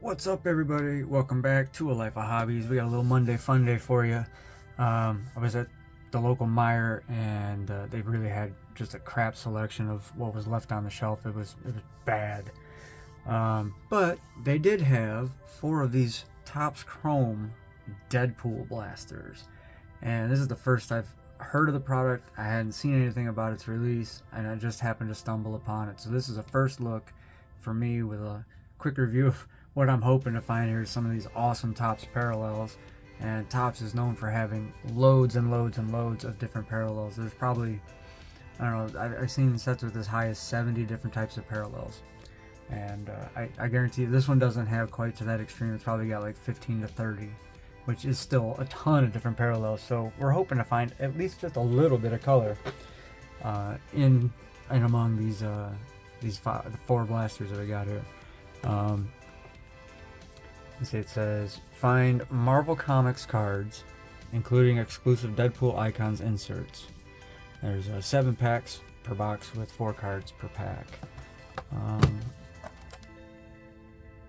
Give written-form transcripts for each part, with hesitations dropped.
What's up, everybody? Welcome back to A Life of Hobbies. We got a little Monday fun day for you. I was at the local Meijer, and they really had just a crap selection of what was left on the shelf. It was bad. But they did have 4 of these Topps Chrome Deadpool blasters, and this is the first I've heard of the product. I hadn't seen anything about its release, and I just happened to stumble upon it. So this is a first look for me with a quick review of what I'm hoping to find here is some of these awesome Topps parallels. And Topps is known for having loads and loads and loads of different parallels. There's probably, I don't know, I've seen sets with as high as 70 different types of parallels. And I guarantee you this one doesn't have quite to that extreme. It's probably got like 15 to 30, which is still a ton of different parallels. So we're hoping to find at least just a little bit of color in and among these the 4 blasters that we got here. It says, find Marvel Comics cards, including exclusive Deadpool icons inserts. There's 7 packs per box with 4 cards per pack.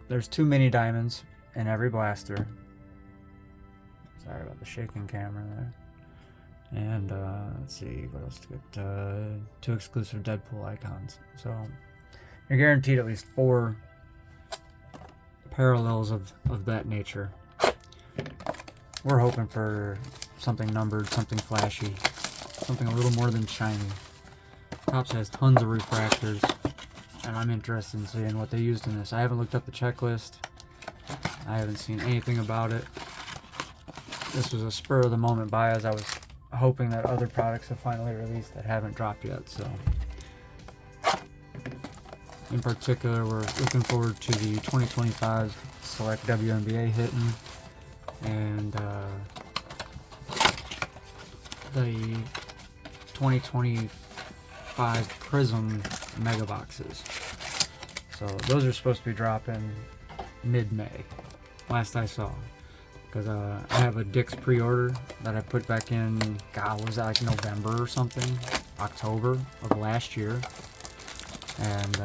There's 2 mini diamonds in every blaster. Sorry about the shaking camera there. And let's see, what else to get? 2 exclusive Deadpool icons. So you're guaranteed at least 4 parallels of that nature. We're hoping for something numbered, something flashy, something a little more than shiny. Topps has tons of refractors, and I'm interested in seeing what they used in this. I haven't looked up the checklist. I haven't seen anything about it. This was a spur of the moment buy, as I was hoping that other products have finally released that haven't dropped yet. So in particular, we're looking forward to the 2025 Select WNBA hitting, and the 2025 Prism Mega Boxes. So those are supposed to be dropping mid-May, last I saw. Because I have a Dick's pre-order that I put back in, God, was that like November or something? October of last year. And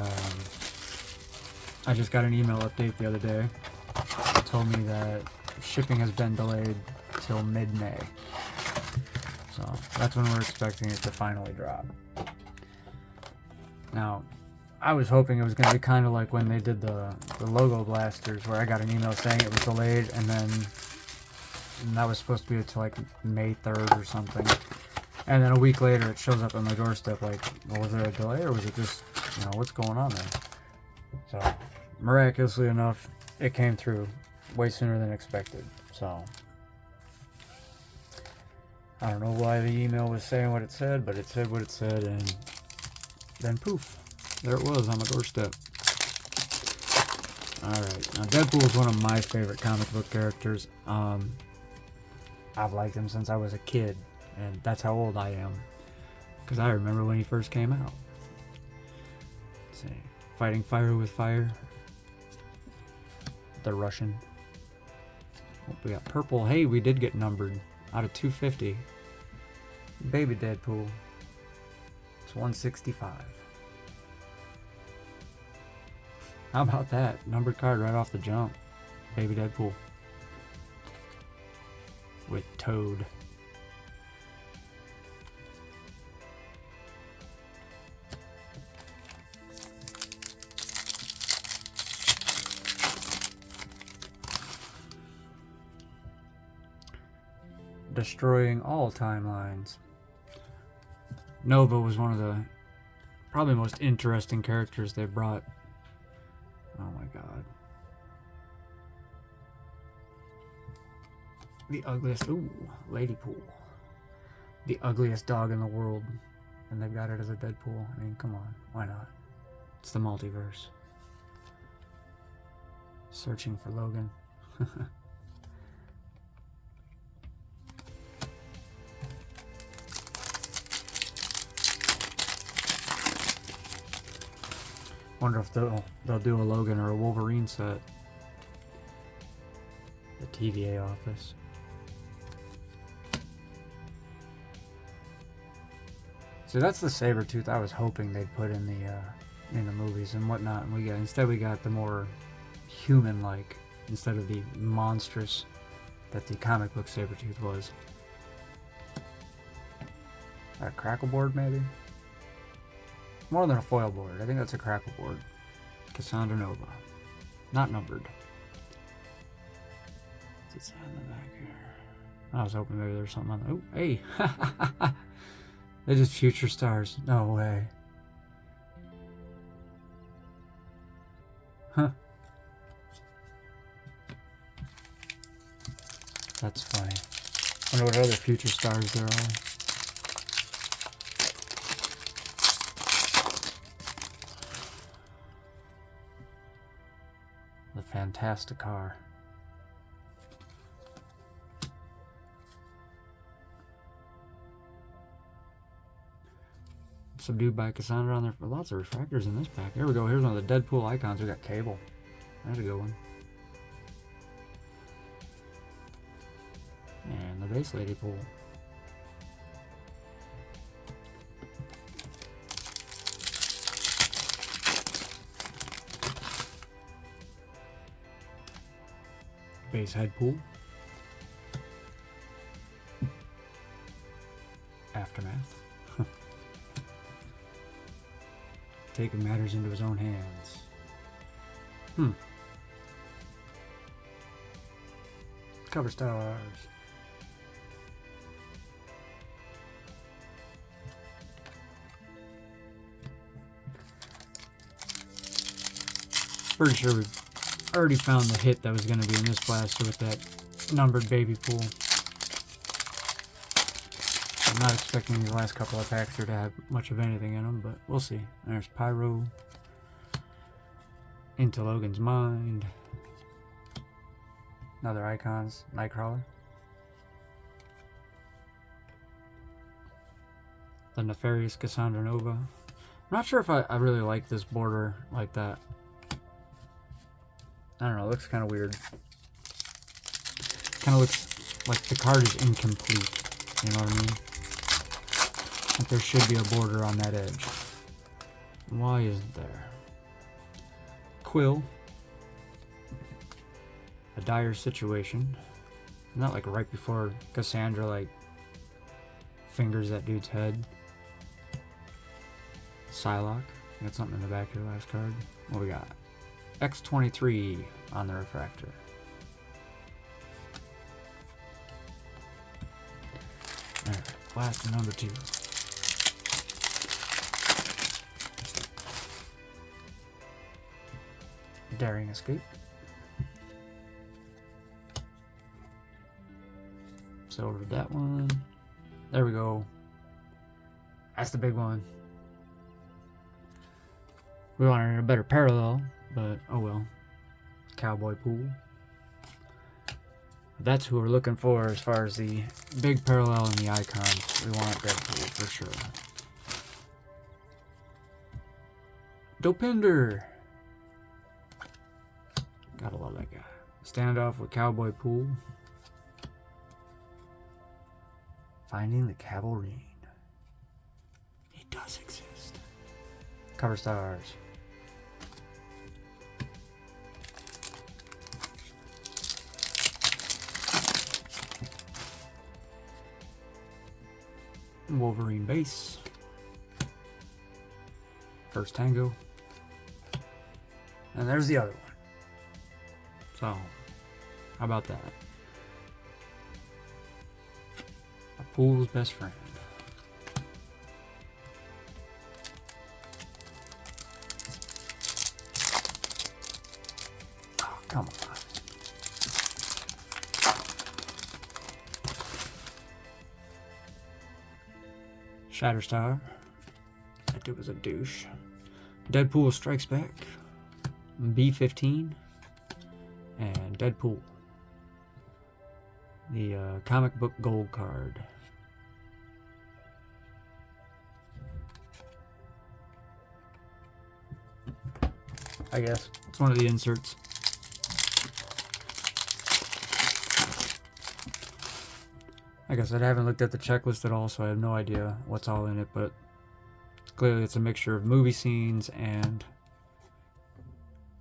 I just got an email update the other day. It told me that shipping has been delayed till mid-May. So that's when we're expecting it to finally drop. Now, I was hoping it was going to be kind of like when they did the logo blasters, where I got an email saying it was delayed, and that was supposed to be until like May 3rd or something. And then a week later, it shows up on my doorstep like, well, was there a delay, or was it just, what's going on there? So, miraculously enough, it came through way sooner than expected. So, I don't know why the email was saying what it said, but it said what it said, and then poof, there it was on my doorstep. Alright, now Deadpool is one of my favorite comic book characters. I've liked him since I was a kid, and that's how old I am, because I remember when he first came out. Let's see, fighting fire with fire. The Russian. Oh, we got purple. Hey, we did get numbered out of 250. Baby Deadpool. It's 165. How about that? Numbered card right off the jump. Baby Deadpool. With Toad. Destroying all timelines. Nova was one of the probably most interesting characters they brought. Oh my god. The ugliest, Lady Pool. The ugliest dog in the world. And they've got it as a Deadpool. I mean, come on. Why not? It's the multiverse. Searching for Logan. Wonder if they'll do a Logan or a Wolverine set. The TVA office. So that's the Sabretooth I was hoping they'd put in the movies and whatnot, and instead we got the more human-like instead of the monstrous that the comic book Sabretooth was. A crackle board, maybe? More than a foil board. I think that's a crackle board. Cassandra Nova. Not numbered. What's it say on the back here? I was hoping maybe there's something on the... Oh, hey! They're just future stars. No way. Huh. That's funny. I wonder what other future stars there are. The Fantastic Car. Subdued by Cassandra on there. Lots of refractors in this pack. There we go. Here's one of the Deadpool icons. We got Cable. There's a good one. And the Base Lady pool. Base Head pool. Aftermath. Taking matters into his own hands. Cover stars. Pretty sure we've already found the hit that was going to be in this blaster with that numbered baby pool. I'm not expecting these last couple of packs here to have much of anything in them, but we'll see. There's Pyro. Into Logan's Mind. Another Icons. Nightcrawler. The Nefarious Cassandra Nova. I'm not sure if I really like this border like that. I don't know, it looks kind of weird. Kind of looks like the card is incomplete. You know what I mean? Like there should be a border on that edge. Why isn't there? Quill. A Dire Situation. Not like right before Cassandra like fingers that dude's head. Psylocke. Got something in the back of your last card. What we got? X-23 on the refractor. Alright, blaster number 2. Daring Escape. So over that one. There we go. That's the big one. We wanted a better parallel, but oh well. Cowboy Pool. That's who we're looking for as far as the big parallel in the icons. We want Deadpool for sure. Dopinder. Gotta love that guy. Standoff with Cowboy Pool. Finding the Cavalry. He does exist. Cover stars. Wolverine base. First Tango. And there's the other one. So, how about that? A pool's best friend. Oh, come on. Shatterstar. That dude was a douche. Deadpool Strikes Back. B-15. And Deadpool. The comic book gold card. I guess. It's one of the inserts. Like I said, I haven't looked at the checklist at all, so I have no idea what's all in it, but clearly it's a mixture of movie scenes and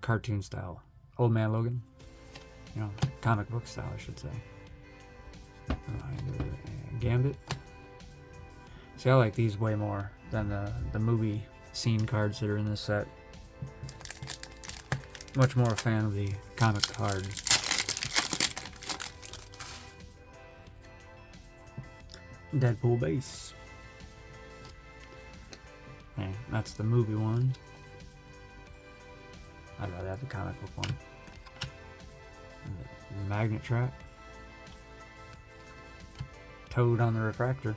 cartoon style Old Man Logan. You know, comic book style, I should say. And Gambit. See, I like these way more than the movie scene cards that are in this set. Much more a fan of the comic cards. Deadpool base. Hey, that's the movie one. I'd rather have the comic book one. The magnet trap. Toad on the refractor.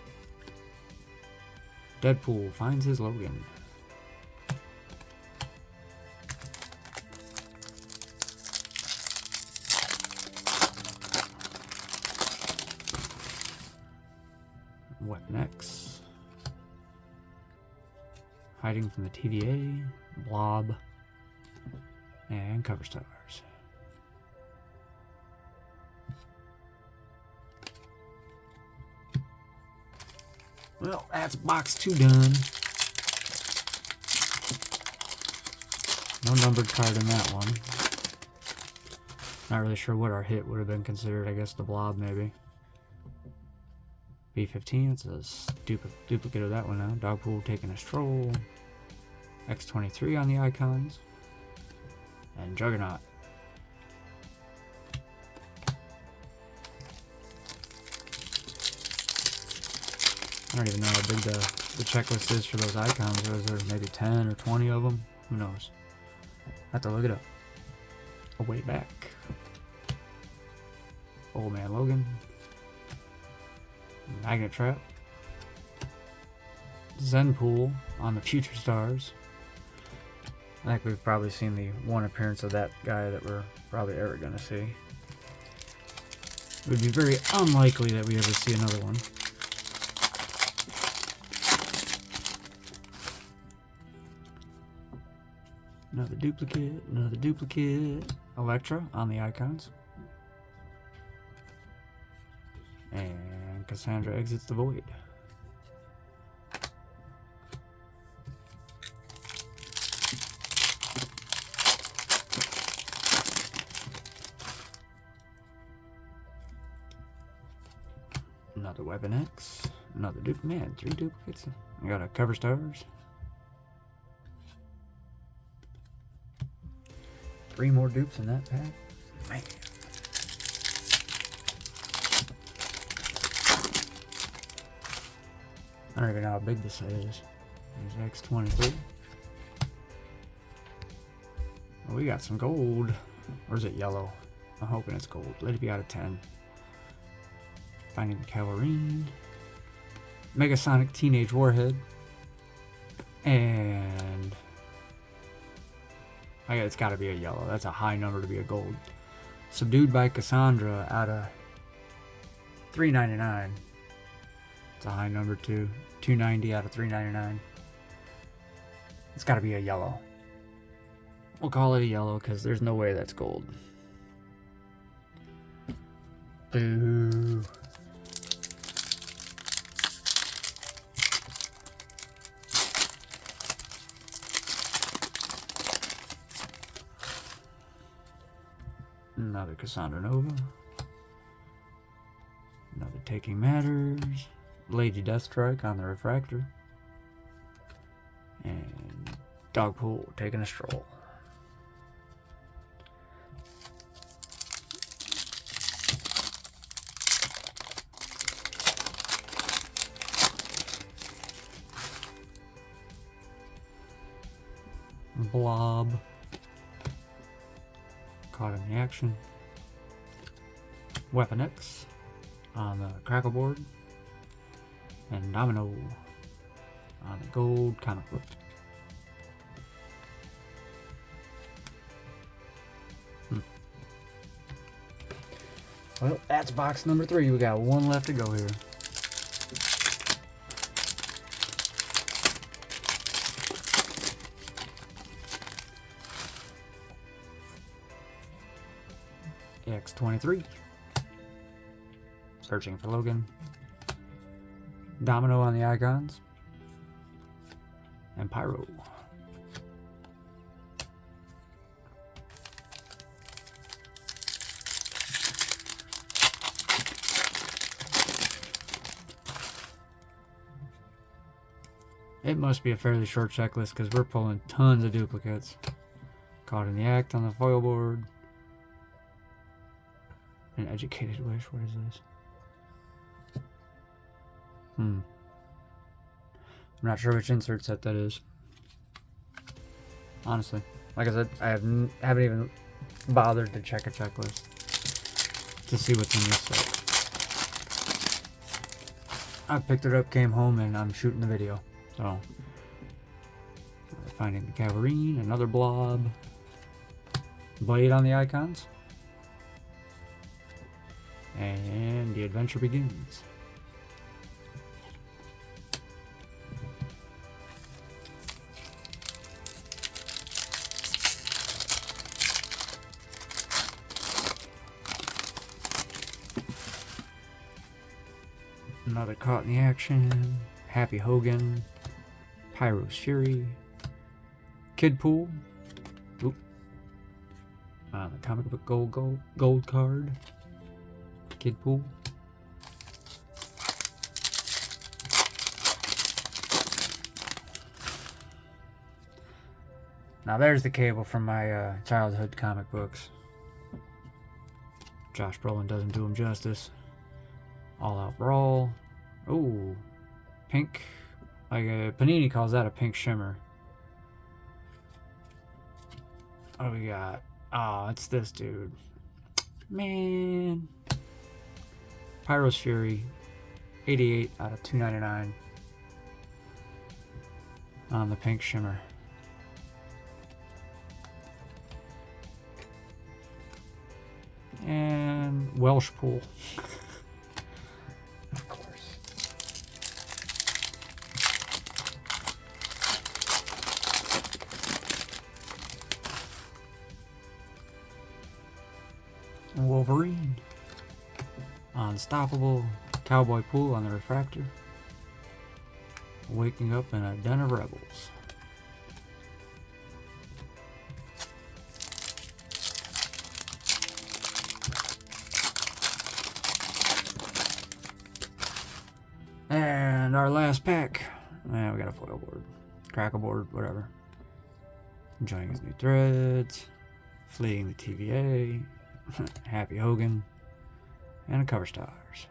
Deadpool finds his Logan. What next? Hiding from the TVA, Blob, and cover stars. Well, that's box 2 done. No numbered card in that one. Not really sure what our hit would have been considered. I guess the Blob, maybe. B15, it's a duplicate of that one now. Dogpool taking a stroll. X23 on the icons. And Juggernaut. I don't even know how big the checklist is for those icons. Is there maybe 10 or 20 of them? Who knows? I have to look it up. A way back. Old Man Logan. Magnet Trap. Zenpool on the Future Stars. I think we've probably seen the one appearance of that guy that we're probably ever going to see. It would be very unlikely that we ever see another one. Another duplicate. Elektra on the icons. And Cassandra exits the void. Another Weapon X. Another duplicate. Man, 3 duplicates. I got a cover stars. 3 more dupes in that pack. Man. I don't even know how big this set is. There's X23. Oh, we got some gold. Or is it yellow? I'm hoping it's gold. Let it be out of 10. Finding the Calorine. Megasonic Teenage Warhead. And it's got to be a yellow. That's a high number to be a gold. Subdued by Cassandra out of $3.99. It's a high number too. $2.90 out of $3.99. It's got to be a yellow. We'll call it a yellow because there's no way that's gold. Boo. Another Cassandra Nova. Another Taking Matters. Lady Deathstrike on the refractor. And Dogpool taking a stroll. Blob. Caught in the action. Weapon X on the crackle board. And Domino on the gold comic book. Well, that's box number 3. We got one left to go here. X23. Searching for Logan. Domino on the icons. And Pyro. It must be a fairly short checklist because we're pulling tons of duplicates. Caught in the act on the foil board. An educated wish. What is this? I'm not sure which insert set that is. Honestly, like I said, I haven't even bothered to check a checklist to see what's in this set. I picked it up, came home, and I'm shooting the video. So, finding the Cavalrine, another blob, blade on the icons, and the adventure begins. Another caught in the action, Happy Hogan, Pyro's Fury, Kidpool, the comic book gold card, Kidpool. Now there's the cable from my childhood comic books. Josh Brolin doesn't do him justice. All Out Brawl. Oh, pink. Like Panini calls that a pink shimmer. What do we got? Oh, it's this dude. Man. Pyro's Fury. 88 out of 299. On the pink shimmer. And Welsh Pool. Of course. Wolverine. Unstoppable. Cowboy Pool on the refractor. Waking up in a den of rebels. And our last pack. We got a foil board. Crackle board, whatever. Enjoying his new threads. Fleeing the TVA. Happy Hogan. And a cover stars.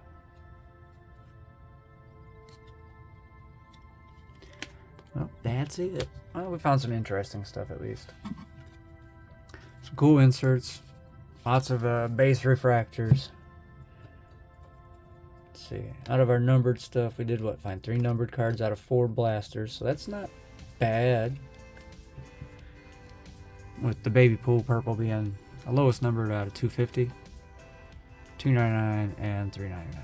Well, that's it. Well, we found some interesting stuff at least. Some cool inserts. Lots of base refractors. Let's see. Out of our numbered stuff, we did what? Find 3 numbered cards out of 4 blasters. So that's not bad. With the baby pool purple being the lowest numbered out of 250. 299 and 399.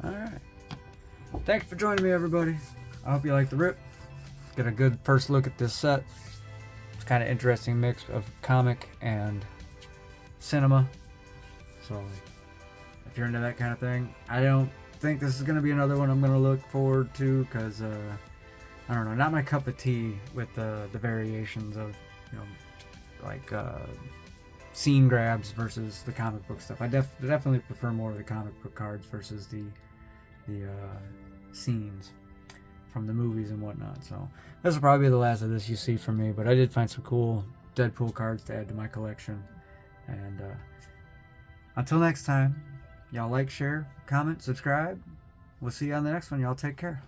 Alright. Thanks for joining me, everybody. I hope you liked the rip. Get a good first look at this set. It's kind of interesting mix of comic and cinema. So, if you're into that kind of thing, I don't think this is going to be another one I'm going to look forward to because, I don't know, not my cup of tea with the variations of, you know, like scene grabs versus the comic book stuff. I definitely prefer more of the comic book cards versus the scenes from the movies and whatnot. So this will probably be the last of this you see from me, but I did find some cool Deadpool cards to add to my collection. And until next time, y'all like, share, comment, subscribe. We'll see you on the next one. Y'all take care.